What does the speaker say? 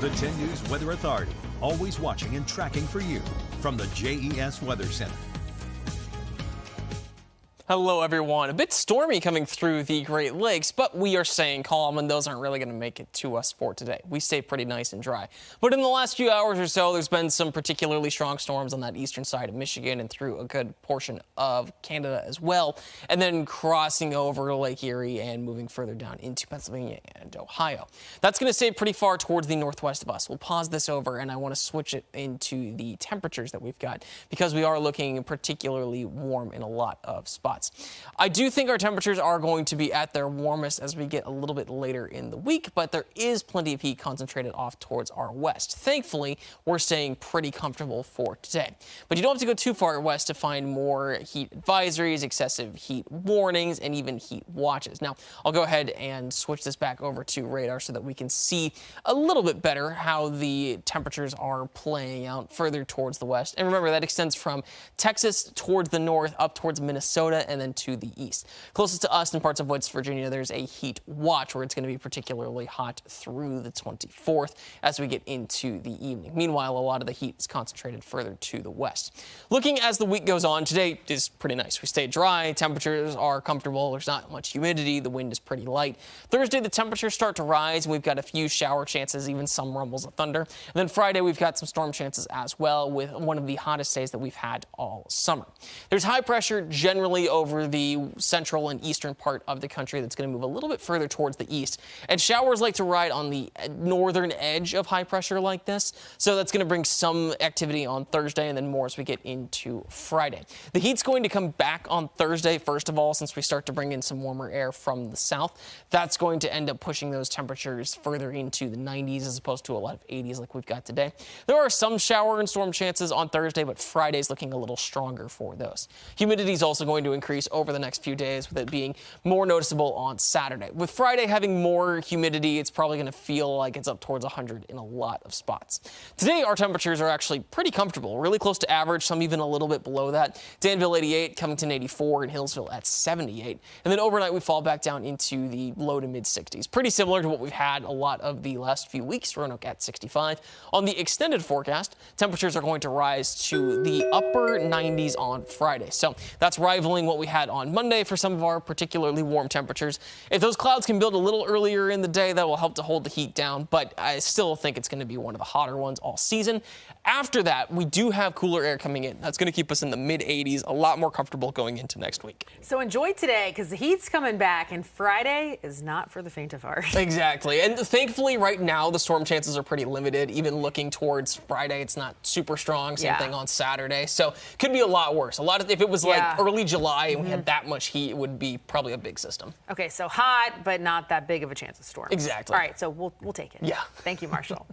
The 10 News Weather Authority, always watching and tracking for you from the JES Weather Center. Hello, everyone. A bit stormy coming through the Great Lakes, but we are staying calm, and those aren't really going to make it to us for today. We stay pretty nice and dry. But in the last few hours or so, there's been some particularly strong storms on that eastern side of Michigan and through a good portion of Canada as well, and then crossing over Lake Erie and moving further down into Pennsylvania and Ohio. That's going to stay pretty far towards the northwest of us. We'll pause this over, and I want to switch it into the temperatures that we've got because we are looking particularly warm in a lot of spots. I do think our temperatures are going to be at their warmest as we get a little bit later in the week, but there is plenty of heat concentrated off towards our west. Thankfully, we're staying pretty comfortable for today. But you don't have to go too far west to find more heat advisories, excessive heat warnings, and even heat watches. Now, I'll go ahead and switch this back over to radar so that we can see a little bit better how the temperatures are playing out further towards the west. And remember, that extends from Texas towards the north, up towards Minnesota, and then to the east. Closest to us in parts of West Virginia, there's a heat watch where it's going to be particularly hot through the 24th as we get into the evening. Meanwhile, a lot of the heat is concentrated further to the west. Looking as the week goes on, today is pretty nice. We stay dry, temperatures are comfortable, there's not much humidity, the wind is pretty light. Thursday, the temperatures start to rise, and we've got a few shower chances, even some rumbles of thunder. And then Friday, we've got some storm chances as well, with one of the hottest days that we've had all summer. There's high pressure generally over the central and eastern part of the country that's going to move a little bit further towards the east. And showers like to ride on the northern edge of high pressure like this. So that's going to bring some activity on Thursday and then more as we get into Friday. The heat's going to come back on Thursday, first of all, since we start to bring in some warmer air from the south. That's going to end up pushing those temperatures further into the 90s as opposed to a lot of 80s like we've got today. There are some shower and storm chances on Thursday, but Friday's looking a little stronger for those. Humidity is also going to increase over the next few days, with it being more noticeable on Saturday. With Friday having more humidity, it's probably going to feel like it's up towards 100 in a lot of spots. Today, our temperatures are actually pretty comfortable, really close to average, some even a little bit below that. Danville 88, Covington 84, and Hillsville at 78. And then overnight, we fall back down into the low to mid 60s. Pretty similar to what we've had a lot of the last few weeks. Roanoke at 65. On the extended forecast, temperatures are going to rise to the upper 90s on Friday. So that's rivaling what we had on Monday for some of our particularly warm temperatures. If those clouds can build a little earlier in the day, that will help to hold the heat down, but I still think it's going to be one of the hotter ones all season. After that, we do have cooler air coming in. That's going to keep us in the mid 80s, a lot more comfortable going into next week. So enjoy today because the heat's coming back, and Friday is not for the faint of heart. Exactly. And thankfully, right now, the storm chances are pretty limited. Even looking towards Friday, it's not super strong. Same thing on Saturday. So could be a lot worse. If it was like early July and we had that much heat, it would be probably a big system. Okay, so hot, but not that big of a chance of storm. Exactly. All right, so we'll take it. Yeah. Thank you, Marshall.